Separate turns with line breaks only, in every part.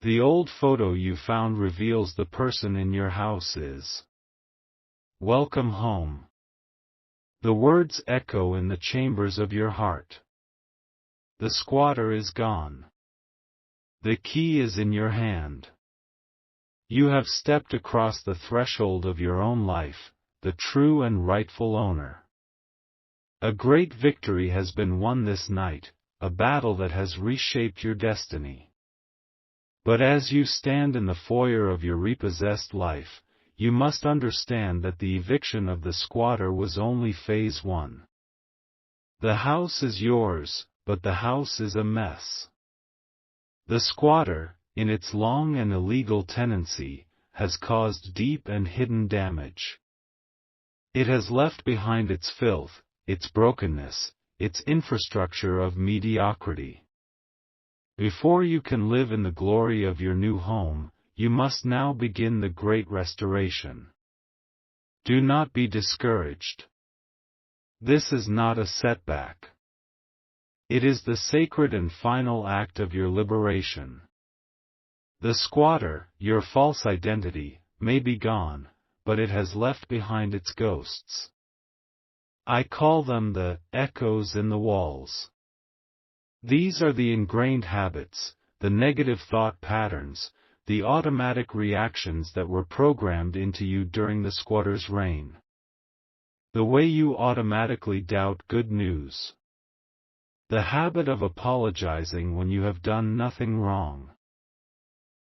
The old photo you found reveals the person in your house is. Welcome home. The words echo in the chambers of your heart. The squatter is gone. The key is in your hand. You have stepped across the threshold of your own life, the true and rightful owner. A great victory has been won this night, a battle that has reshaped your destiny. But as you stand in the foyer of your repossessed life, you must understand that the eviction of the squatter was only phase one. The house is yours, but the house is a mess. The squatter, in its long and illegal tenancy, has caused deep and hidden damage. It has left behind its filth, its brokenness, its infrastructure of mediocrity. Before you can live in the glory of your new home, you must now begin the great restoration. Do not be discouraged. This is not a setback. It is the sacred and final act of your liberation. The squatter, your false identity, may be gone, but it has left behind its ghosts. I call them the echoes in the walls. These are the ingrained habits, the negative thought patterns, the automatic reactions that were programmed into you during the squatter's reign. The way you automatically doubt good news. The habit of apologizing when you have done nothing wrong.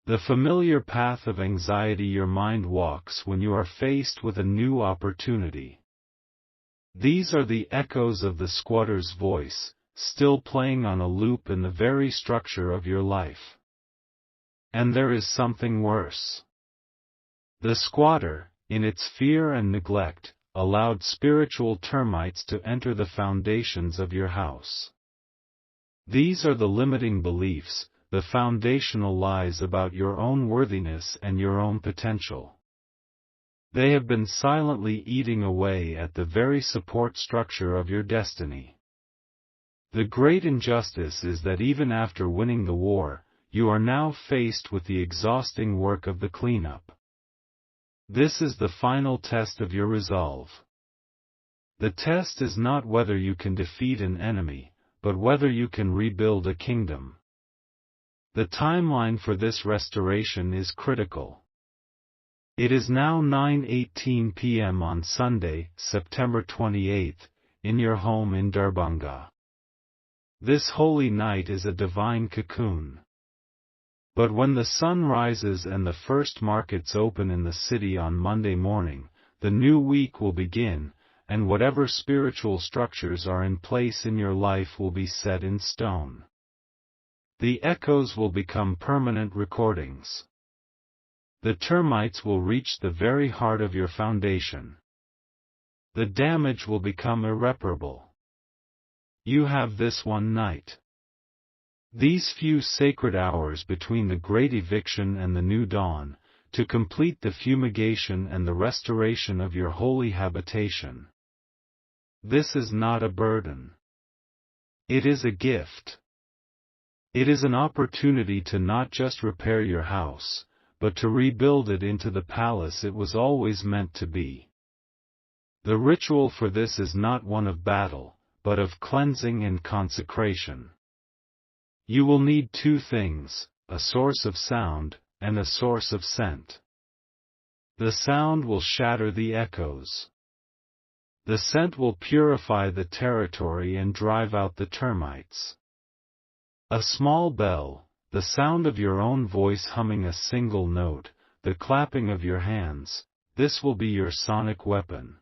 The familiar path of anxiety your mind walks when you are faced with a new opportunity. These are the echoes of the squatter's voice, still playing on a loop in the very structure of your life. And there is something worse. The squatter, in its fear and neglect, allowed spiritual termites to enter the foundations of your house. These are the limiting beliefs, the foundational lies about your own worthiness and your own potential. They have been silently eating away at the very support structure of your destiny. The great injustice is that even after winning the war, you are now faced with the exhausting work of the cleanup. This is the final test of your resolve. The test is not whether you can defeat an enemy, but whether you can rebuild a kingdom. The timeline for this restoration is critical. It is now 9:18 p.m. on Sunday, September 28th, in your home in Darbhanga. This holy night is a divine cocoon. But when the sun rises and the first markets open in the city on Monday morning, the new week will begin, and whatever spiritual structures are in place in your life will be set in stone. The echoes will become permanent recordings. The termites will reach the very heart of your foundation. The damage will become irreparable. You have this one night. These few sacred hours between the great eviction and the new dawn, to complete the fumigation and the restoration of your holy habitation. This is not a burden. It is a gift. It is an opportunity to not just repair your house, but to rebuild it into the palace it was always meant to be. The ritual for this is not one of battle, but of cleansing and consecration. You will need two things, a source of sound, and a source of scent. The sound will shatter the echoes. The scent will purify the territory and drive out the termites. A small bell, the sound of your own voice humming a single note, the clapping of your hands, this will be your sonic weapon.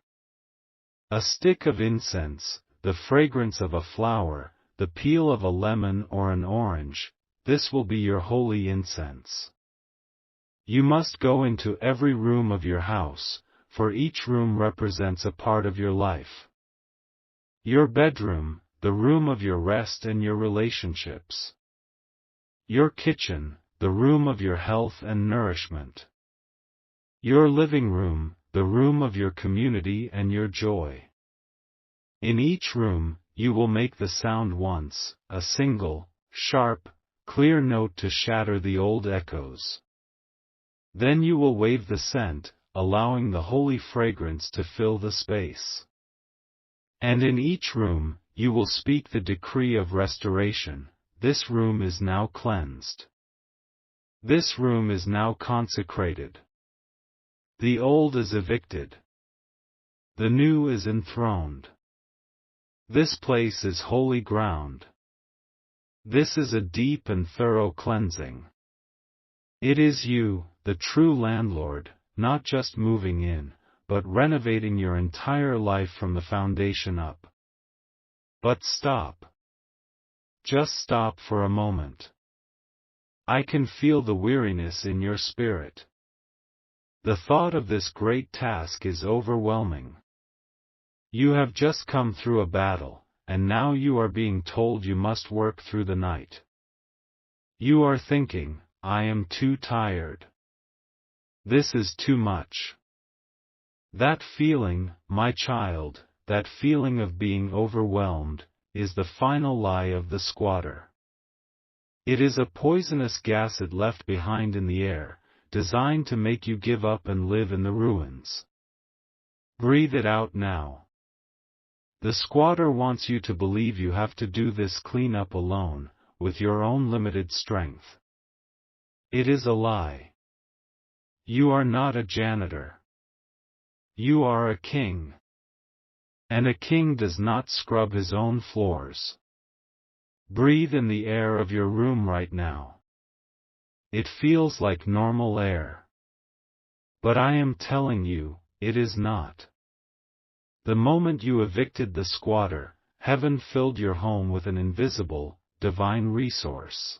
A stick of incense, the fragrance of a flower, the peel of a lemon or an orange, this will be your holy incense. You must go into every room of your house, for each room represents a part of your life. Your bedroom, the room of your rest and your relationships. Your kitchen, the room of your health and nourishment. Your living room, the room of your community and your joy. In each room, you will make the sound once, a single, sharp, clear note to shatter the old echoes. Then you will wave the scent, allowing the holy fragrance to fill the space. And in each room, you will speak the decree of restoration: this room is now cleansed. This room is now consecrated. The old is evicted. The new is enthroned. This place is holy ground. This is a deep and thorough cleansing. It is you, the true landlord, not just moving in, but renovating your entire life from the foundation up. But stop. Just stop for a moment. I can feel the weariness in your spirit. The thought of this great task is overwhelming. You have just come through a battle, and now you are being told you must work through the night. You are thinking, I am too tired. This is too much. That feeling, my child, that feeling of being overwhelmed, is the final lie of the squatter. It is a poisonous gas it left behind in the air, designed to make you give up and live in the ruins. Breathe it out now. The squatter wants you to believe you have to do this cleanup alone, with your own limited strength. It is a lie. You are not a janitor. You are a king. And a king does not scrub his own floors. Breathe in the air of your room right now. It feels like normal air. But I am telling you, it is not. The moment you evicted the squatter, heaven filled your home with an invisible, divine resource.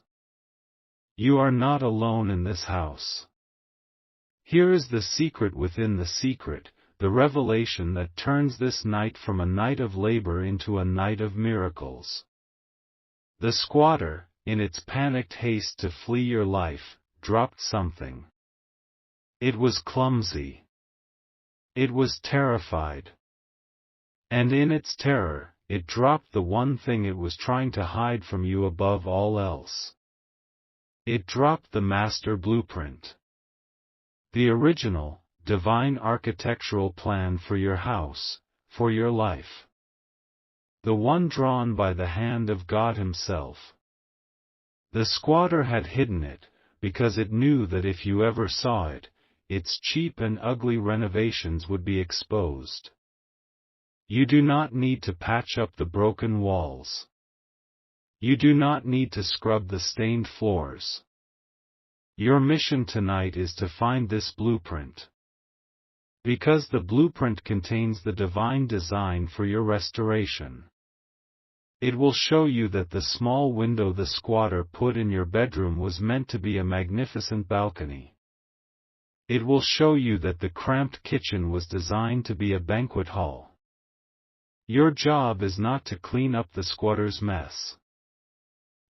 You are not alone in this house. Here is the secret within the secret, the revelation that turns this night from a night of labor into a night of miracles. The squatter, in its panicked haste to flee your life, dropped something. It was clumsy. It was terrified. And in its terror, it dropped the one thing it was trying to hide from you above all else. It dropped the master blueprint. The original, divine architectural plan for your house, for your life. The one drawn by the hand of God Himself. The squatter had hidden it, because it knew that if you ever saw it, its cheap and ugly renovations would be exposed. You do not need to patch up the broken walls. You do not need to scrub the stained floors. Your mission tonight is to find this blueprint. Because the blueprint contains the divine design for your restoration. It will show you that the small window the squatter put in your bedroom was meant to be a magnificent balcony. It will show you that the cramped kitchen was designed to be a banquet hall. Your job is not to clean up the squatter's mess.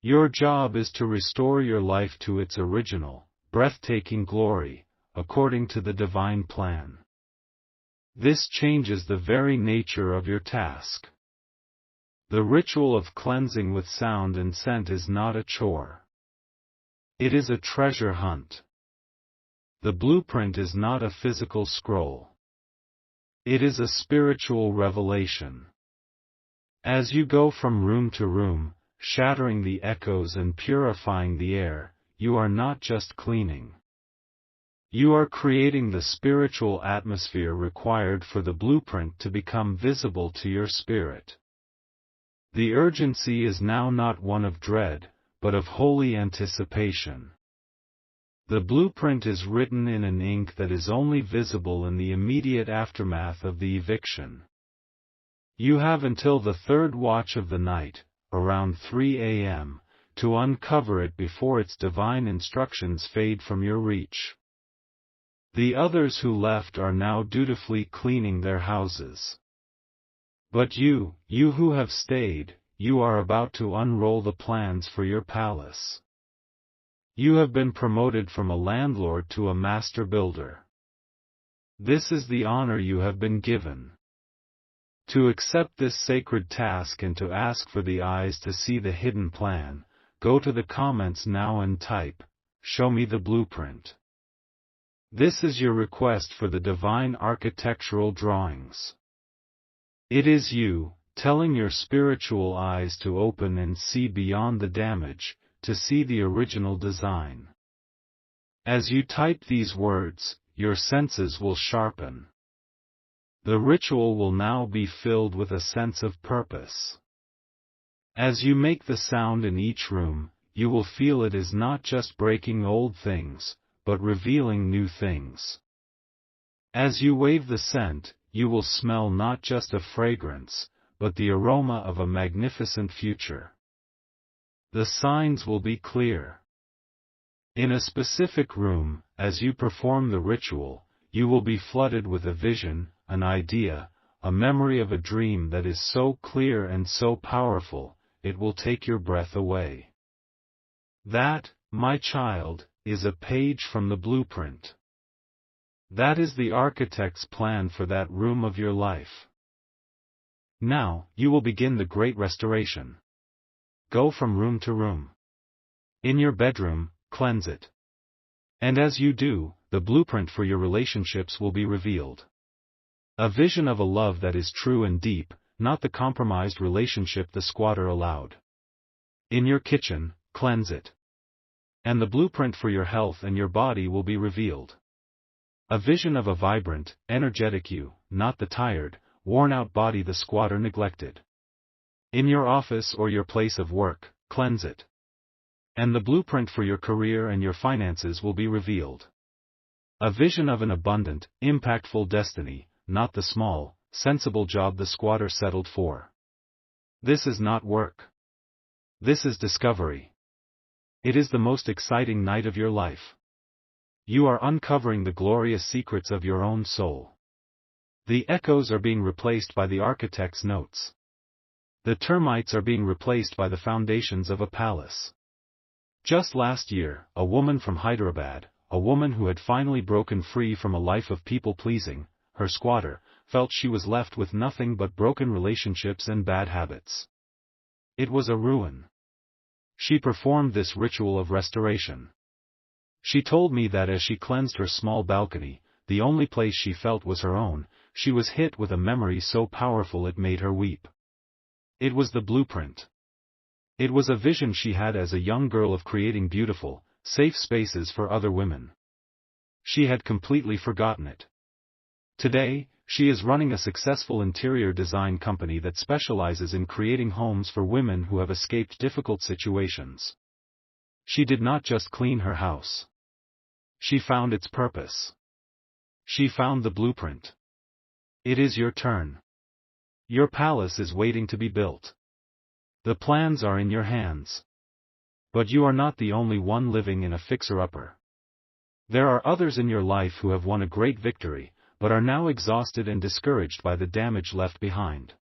Your job is to restore your life to its original, breathtaking glory, according to the divine plan. This changes the very nature of your task. The ritual of cleansing with sound and scent is not a chore. It is a treasure hunt. The blueprint is not a physical scroll. It is a spiritual revelation. As you go from room to room, shattering the echoes and purifying the air, you are not just cleaning. You are creating the spiritual atmosphere required for the blueprint to become visible to your spirit. The urgency is now not one of dread, but of holy anticipation. The blueprint is written in an ink that is only visible in the immediate aftermath of the eviction. You have until the third watch of the night, around 3 a.m., to uncover it before its divine instructions fade from your reach. The others who left are now dutifully cleaning their houses. But you who have stayed, you are about to unroll the plans for your palace. You have been promoted from a landlord to a master builder. This is the honor you have been given. To accept this sacred task and to ask for the eyes to see the hidden plan, go to the comments now and type, "Show me the blueprint." This is your request for the divine architectural drawings. It is you, telling your spiritual eyes to open and see beyond the damage, to see the original design. As you type these words, your senses will sharpen. The ritual will now be filled with a sense of purpose. As you make the sound in each room, you will feel it is not just breaking old things, but revealing new things. As you wave the scent, you will smell not just a fragrance, but the aroma of a magnificent future. The signs will be clear. In a specific room, as you perform the ritual, you will be flooded with a vision, an idea, a memory of a dream that is so clear and so powerful, it will take your breath away. That, my child, is a page from the blueprint. That is the architect's plan for that room of your life. Now, you will begin the great restoration. Go from room to room. In your bedroom, cleanse it. And as you do, the blueprint for your relationships will be revealed. A vision of a love that is true and deep, not the compromised relationship the squatter allowed. In your kitchen, cleanse it. And the blueprint for your health and your body will be revealed. A vision of a vibrant, energetic you, not the tired, worn-out body the squatter neglected. In your office or your place of work, cleanse it. And the blueprint for your career and your finances will be revealed. A vision of an abundant, impactful destiny, not the small, sensible job the squatter settled for. This is not work. This is discovery. It is the most exciting night of your life. You are uncovering the glorious secrets of your own soul. The echoes are being replaced by the architect's notes. The termites are being replaced by the foundations of a palace. Just last year, a woman from Hyderabad, a woman who had finally broken free from a life of people-pleasing, her squatter, felt she was left with nothing but broken relationships and bad habits. It was a ruin. She performed this ritual of restoration. She told me that as she cleansed her small balcony, the only place she felt was her own, she was hit with a memory so powerful it made her weep. It was the blueprint. It was a vision she had as a young girl of creating beautiful, safe spaces for other women. She had completely forgotten it. Today, she is running a successful interior design company that specializes in creating homes for women who have escaped difficult situations. She did not just clean her house. She found its purpose. She found the blueprint. It is your turn. Your palace is waiting to be built. The plans are in your hands. But you are not the only one living in a fixer-upper. There are others in your life who have won a great victory, but are now exhausted and discouraged by the damage left behind.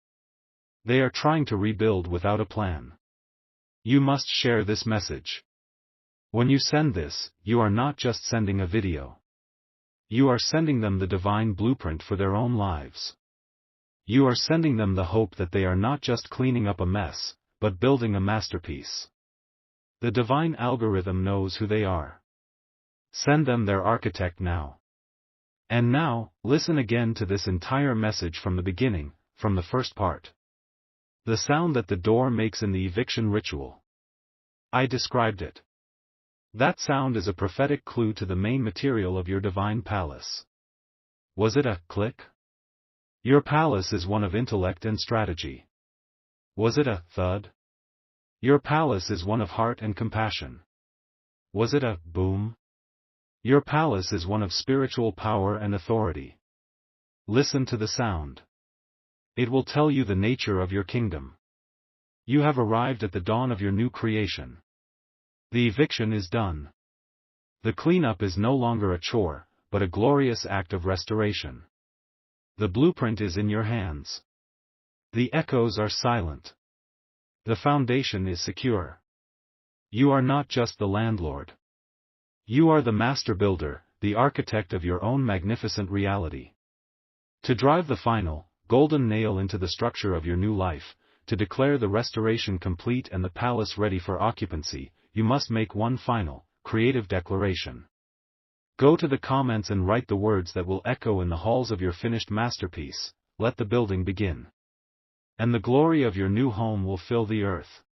They are trying to rebuild without a plan. You must share this message. When you send this, you are not just sending a video. You are sending them the divine blueprint for their own lives. You are sending them the hope that they are not just cleaning up a mess, but building a masterpiece. The divine algorithm knows who they are. Send them their architect now. And now, listen again to this entire message from the beginning, from the first part. The sound that the door makes in the eviction ritual. I described it. That sound is a prophetic clue to the main material of your divine palace. Was it a click? Your palace is one of intellect and strategy. Was it a thud? Your palace is one of heart and compassion. Was it a boom? Your palace is one of spiritual power and authority. Listen to the sound. It will tell you the nature of your kingdom. You have arrived at the dawn of your new creation. The eviction is done. The cleanup is no longer a chore, but a glorious act of restoration. The blueprint is in your hands. The echoes are silent. The foundation is secure. You are not just the landlord. You are the master builder, the architect of your own magnificent reality. To drive the final, golden nail into the structure of your new life, to declare the restoration complete and the palace ready for occupancy, you must make one final, creative declaration. Go to the comments and write the words that will echo in the halls of your finished masterpiece. Let the building begin. And the glory of your new home will fill the earth.